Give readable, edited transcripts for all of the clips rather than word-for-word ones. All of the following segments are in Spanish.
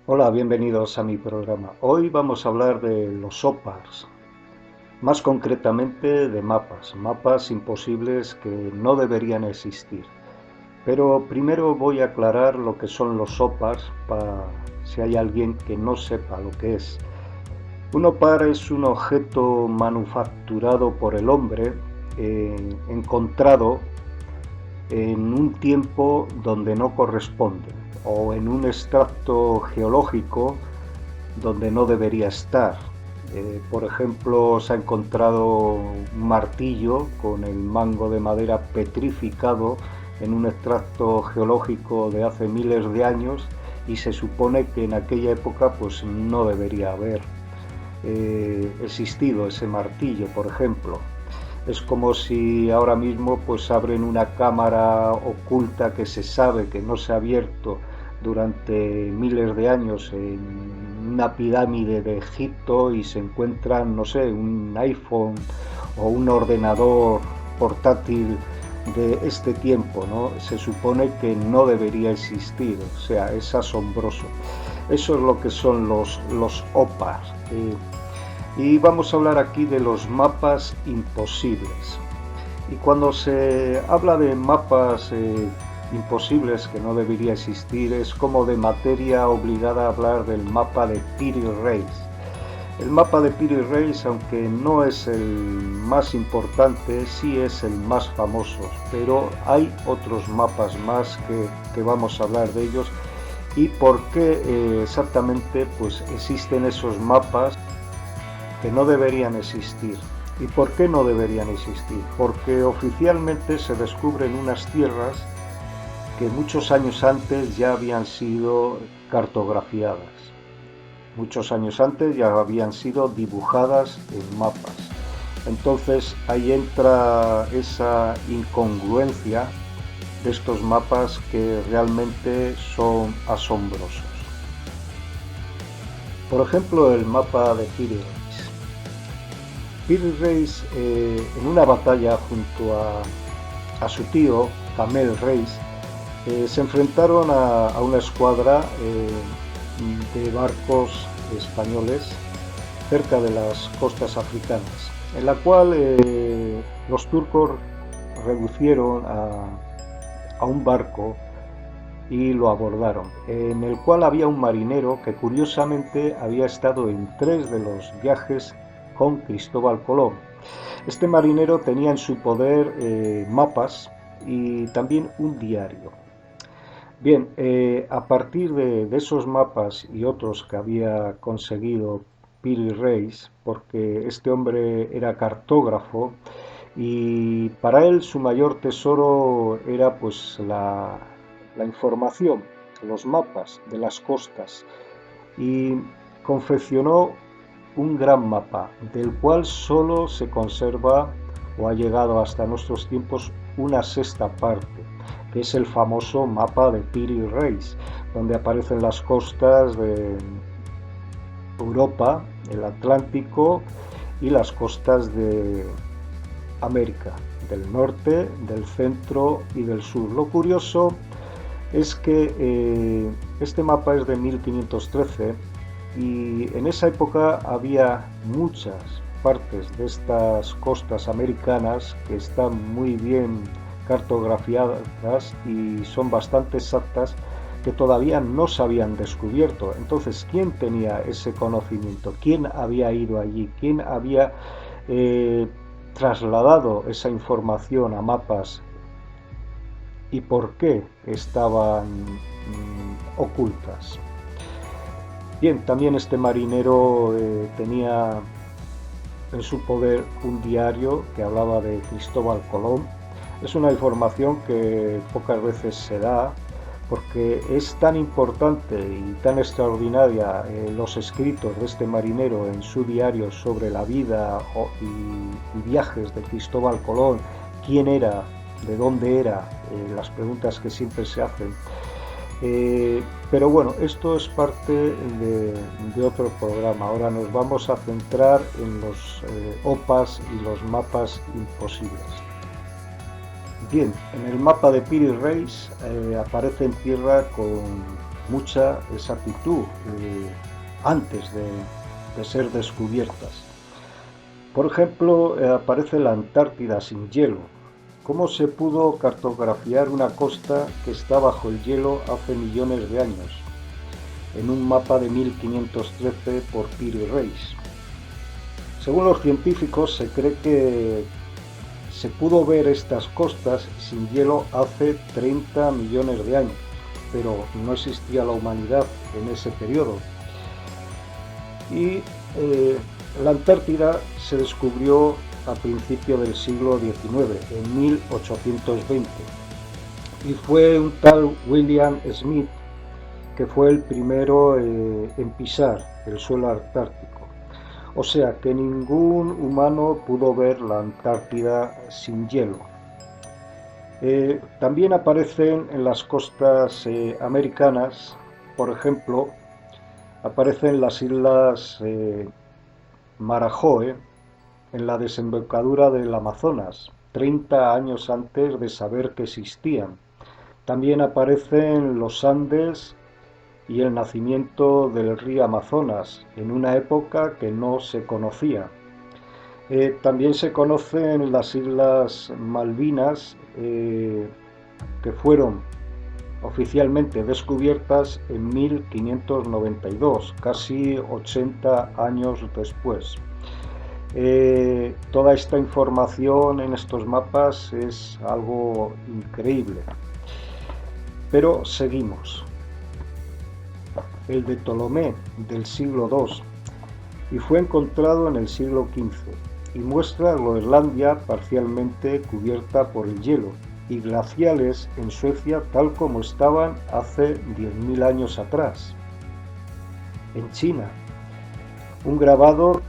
Hola, bienvenidos a mi programa. Hoy vamos a hablar de los OPARs, más concretamente de mapas imposibles que no deberían existir. Pero primero voy a aclarar lo que son los OPARs para si hay alguien que no sepa lo que es. Un OPAR es un objeto manufacturado por el hombre, encontrado en un tiempo donde no corresponde o en un extracto geológico donde no debería estar. Por ejemplo, se ha encontrado un martillo con el mango de madera petrificado en un extracto geológico de hace miles de años y se supone que en aquella época pues no debería haber existido ese martillo, por ejemplo. Es como si ahora mismo pues abren una cámara oculta que se sabe que no se ha abierto durante miles de años en una pirámide de Egipto y se encuentran, no sé, un iPhone o un ordenador portátil de este tiempo, ¿no? Se supone que no debería existir, o sea, es asombroso. Eso es lo que son los OPAs. Y vamos a hablar aquí de los mapas imposibles. Y cuando se habla de mapas imposibles que no debería existir, es como de materia obligada a hablar del mapa de Piri Reis. El mapa de Piri Reis, aunque no es el más importante, sí es el más famoso, pero hay otros mapas más que vamos a hablar de ellos y por qué exactamente pues existen esos mapas que no deberían existir. ¿Y por qué no deberían existir? Porque oficialmente se descubren unas tierras que muchos años antes ya habían sido cartografiadas. Muchos años antes ya habían sido dibujadas en mapas. Entonces ahí entra esa incongruencia de estos mapas que realmente son asombrosos. Por ejemplo, el mapa de Piri Reis. Piri Reis, en una batalla junto a su tío, Camel Reis, se enfrentaron a una escuadra de barcos españoles cerca de las costas africanas, en la cual los turcos reducieron a un barco y lo abordaron, en el cual había un marinero que curiosamente había estado en 3 de los viajes con Cristóbal Colón. Este marinero tenía en su poder mapas y también un diario. Bien, a partir de esos mapas y otros que había conseguido Piri Reis, porque este hombre era cartógrafo y para él su mayor tesoro era pues la información, los mapas de las costas y confeccionó un gran mapa del cual solo se conserva o ha llegado hasta nuestros tiempos una sexta parte, que es el famoso mapa de Piri Reis, donde aparecen las costas de Europa, el Atlántico y las costas de América, del norte, del centro y del sur. Lo curioso es que este mapa es de 1513 y en esa época había muchas partes de estas costas americanas que están muy bien cartografiadas y son bastante exactas que todavía no se habían descubierto. Entonces, ¿quién tenía ese conocimiento? ¿Quién había ido allí? ¿Quién había eh, trasladado esa información a mapas y por qué estaban ocultas? Bien, también este marinero tenía en su poder un diario que hablaba de Cristóbal Colón. Es una información que pocas veces se da porque es tan importante y tan extraordinaria los escritos de este marinero en su diario sobre la vida y viajes de Cristóbal Colón, quién era, de dónde era, las preguntas que siempre se hacen. Pero bueno, esto es parte de otro programa. Ahora nos vamos a centrar en los OPAs y los mapas imposibles. Bien, en el mapa de Piri Reis aparece en tierra con mucha exactitud antes de ser descubiertas. Por ejemplo, aparece la Antártida sin hielo. ¿Cómo se pudo cartografiar una costa que está bajo el hielo hace millones de años? En un mapa de 1513 por Peary Race. Según los científicos, se cree que se pudo ver estas costas sin hielo hace 30 millones de años, pero no existía la humanidad en ese periodo. Y la Antártida se descubrió a principios del siglo XIX, en 1820, y fue un tal William Smith que fue el primero en pisar el suelo antártico. O sea que ningún humano pudo ver la Antártida sin hielo. También aparecen en las costas americanas, por ejemplo, aparecen las islas Marajoe en la desembocadura del Amazonas, 30 años antes de saber que existían. También aparecen los Andes y el nacimiento del río Amazonas, en una época que no se conocía. También se conocen las Islas Malvinas, que fueron oficialmente descubiertas en 1592, casi 80 años después. Toda esta información en estos mapas es algo increíble. Pero seguimos. El de Ptolomeo del siglo II y fue encontrado en el siglo XV y muestra Groenlandia parcialmente cubierta por el hielo y glaciales en Suecia tal como estaban hace 10.000 años atrás. En China, un grabado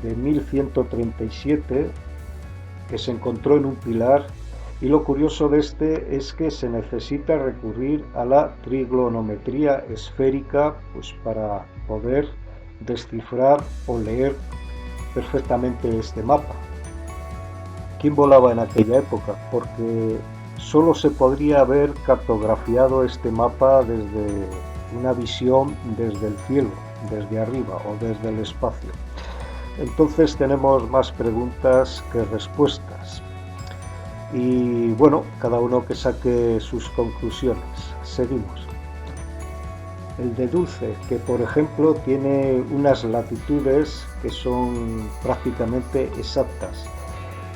de 1137 que se encontró en un pilar, y lo curioso de este es que se necesita recurrir a la trigonometría esférica pues para poder descifrar o leer perfectamente este mapa. ¿Quién volaba en aquella época? Porque solo se podría haber cartografiado este mapa desde una visión desde el cielo, desde arriba o desde el espacio. Entonces tenemos más preguntas que respuestas. Y bueno, cada uno que saque sus conclusiones. Seguimos. El de Dulce, que por ejemplo tiene unas latitudes que son prácticamente exactas.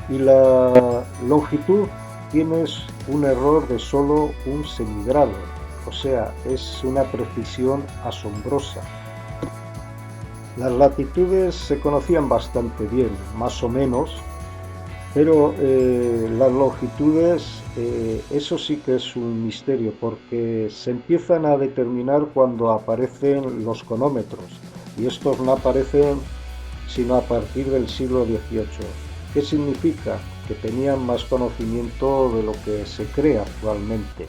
Y la longitud tiene un error de solo un semigrado. O sea, es una precisión asombrosa. Las latitudes se conocían bastante bien, más o menos, pero las longitudes, eso sí que es un misterio, porque se empiezan a determinar cuando aparecen los conómetros, y estos no aparecen sino a partir del siglo XVIII. ¿Qué significa? Que tenían más conocimiento de lo que se cree actualmente.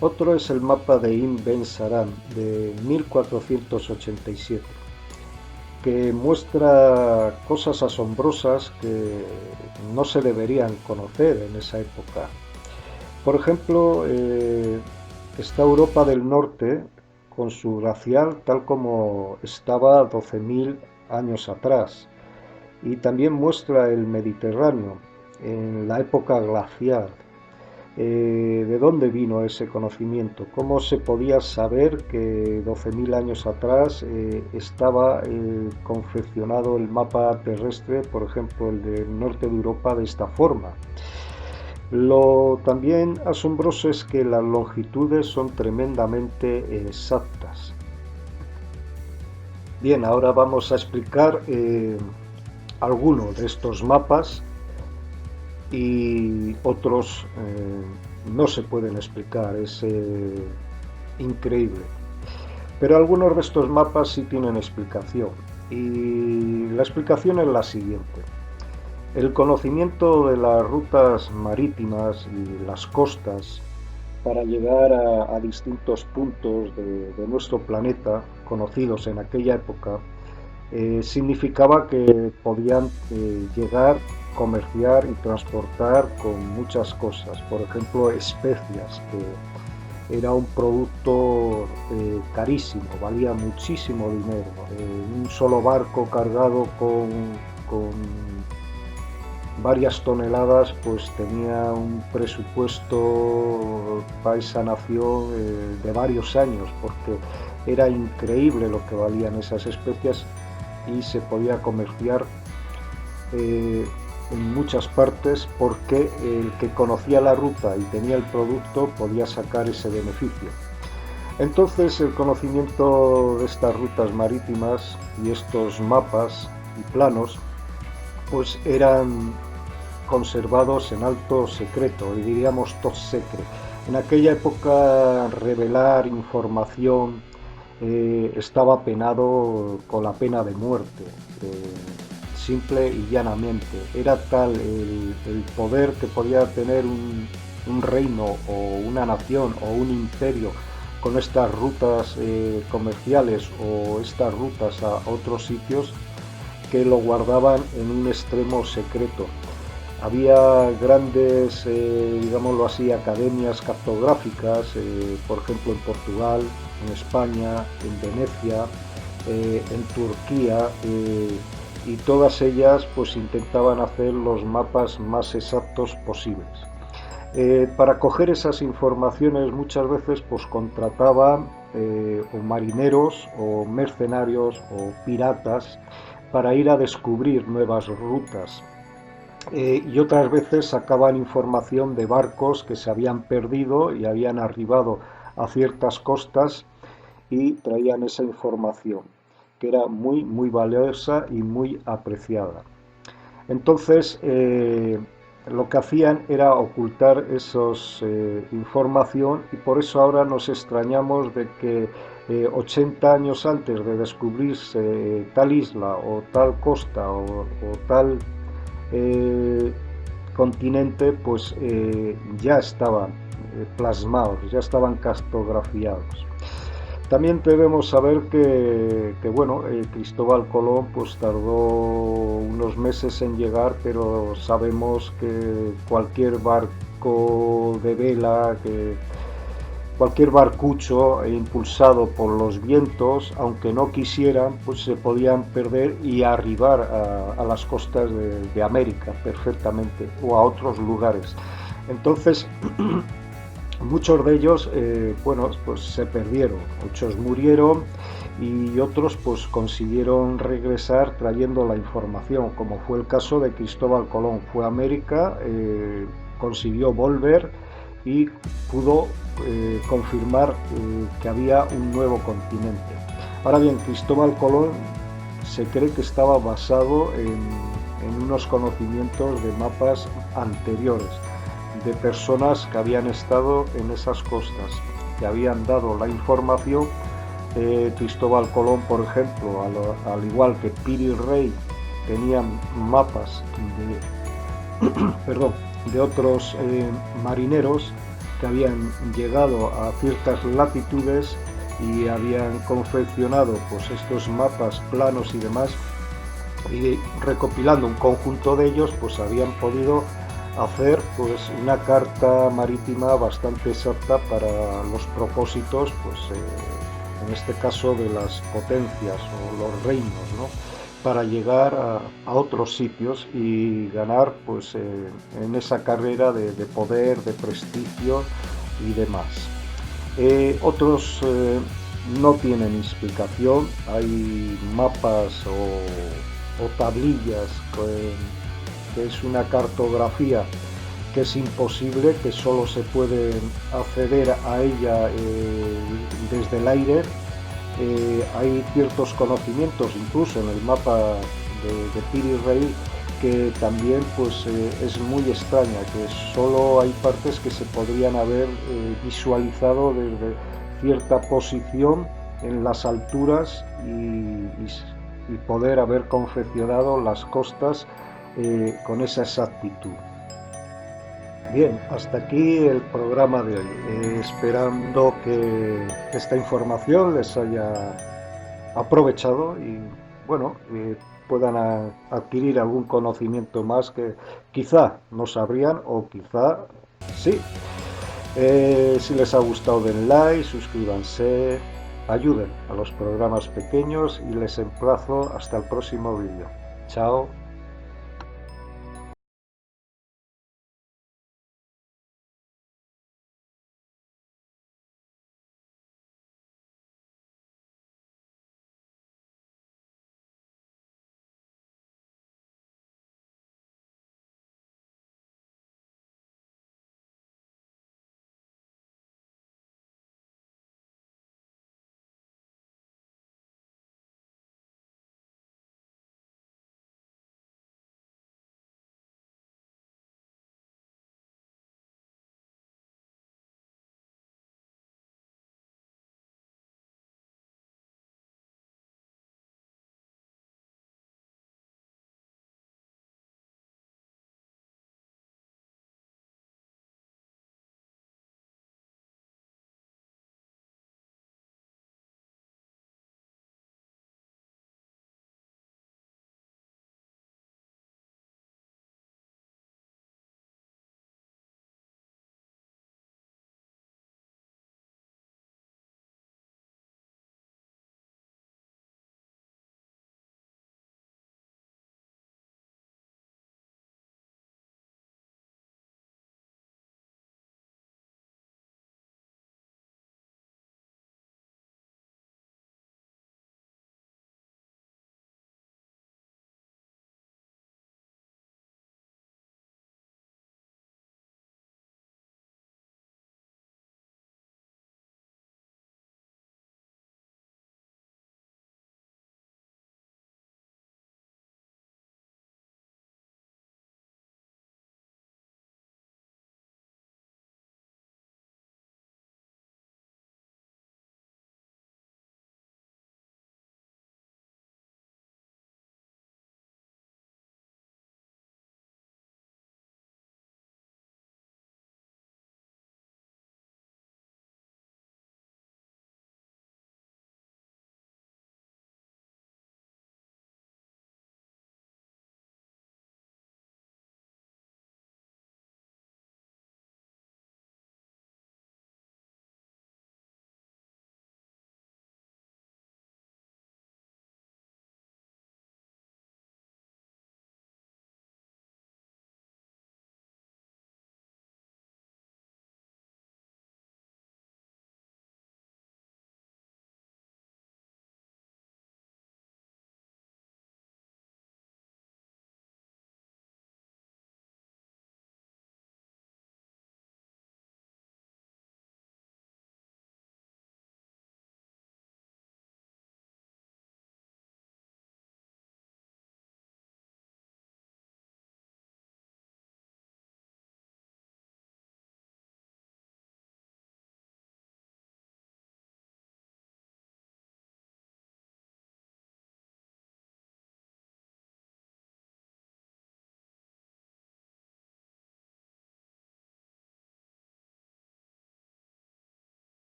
Otro es el mapa de Ibn Ben Saran de 1487. Que muestra cosas asombrosas que no se deberían conocer en esa época. Por ejemplo, está Europa del Norte con su glacial tal como estaba 12.000 años atrás, y también muestra el Mediterráneo en la época glacial. ¿De dónde vino ese conocimiento? ¿Cómo se podía saber que 12.000 años atrás estaba confeccionado el mapa terrestre, por ejemplo el del norte de Europa, de esta forma? Lo también asombroso es que las longitudes son tremendamente exactas. Bien, ahora vamos a explicar algunos de estos mapas, y otros no se pueden explicar, es increíble. Pero algunos de estos mapas sí tienen explicación, y la explicación es la siguiente. El conocimiento de las rutas marítimas y las costas para llegar a distintos puntos de nuestro planeta conocidos en aquella época significaba que podían llegar, comerciar y transportar con muchas cosas, por ejemplo especias era un producto carísimo, valía muchísimo dinero. Un solo barco cargado con varias toneladas, pues tenía un presupuesto para esa nación de varios años, porque era increíble lo que valían esas especias y se podía comerciar en muchas partes porque el que conocía la ruta y tenía el producto podía sacar ese beneficio. Entonces el conocimiento de estas rutas marítimas y estos mapas y planos pues eran conservados en alto secreto, y diríamos top secret. En aquella época revelar información estaba penado con la pena de muerte, simple y llanamente. Era tal el poder que podía tener un reino o una nación o un imperio con estas rutas comerciales o estas rutas a otros sitios, que lo guardaban en un extremo secreto. Había grandes, digámoslo así, academias cartográficas, por ejemplo en Portugal, en España, en Venecia, en Turquía, y todas ellas pues intentaban hacer los mapas más exactos posibles. Para coger esas informaciones muchas veces pues contrataban o marineros o mercenarios o piratas para ir a descubrir nuevas rutas, y otras veces sacaban información de barcos que se habían perdido y habían arribado a ciertas costas y traían esa información, que era muy, muy valiosa y muy apreciada. Entonces, lo que hacían era ocultar esos información, y por eso ahora nos extrañamos de que 80 años antes de descubrirse tal isla o tal costa o tal eh, continente, pues ya estaban plasmados, ya estaban cartografiados. También debemos saber que bueno, Cristóbal Colón pues tardó unos meses en llegar, pero sabemos que cualquier barco de vela, que cualquier barcucho impulsado por los vientos, aunque no quisieran, pues se podían perder y arribar a las costas de América perfectamente, o a otros lugares. Entonces, muchos de ellos, bueno, pues se perdieron, muchos murieron y otros pues consiguieron regresar trayendo la información, como fue el caso de Cristóbal Colón. Fue a América, consiguió volver y pudo confirmar que había un nuevo continente. Ahora bien, Cristóbal Colón se cree que estaba basado en unos conocimientos de mapas anteriores, de personas que habían estado en esas costas, que habían dado la información. Cristóbal Colón, por ejemplo, al igual que Piri Rey, tenían mapas perdón, de otros marineros que habían llegado a ciertas latitudes y habían confeccionado pues estos mapas planos y demás, y recopilando un conjunto de ellos pues habían podido hacer pues una carta marítima bastante exacta para los propósitos, pues en este caso de las potencias o los reinos, ¿no? Para llegar a otros sitios y ganar pues en esa carrera de poder, de prestigio y demás. Otros no tienen explicación. Hay mapas o tablillas que es una cartografía que es imposible, que solo se puede acceder a ella desde el aire. Hay ciertos conocimientos, incluso en el mapa de Piri Rey, que también pues es muy extraña, que solo hay partes que se podrían haber visualizado desde cierta posición en las alturas y poder haber confeccionado las costas con esa exactitud. Bien, hasta aquí el programa de hoy, esperando que esta información les haya aprovechado y bueno, puedan adquirir algún conocimiento más que quizá no sabrían o quizá sí. Si les ha gustado den like, suscríbanse, ayuden a los programas pequeños y les emplazo hasta el próximo vídeo. Chao.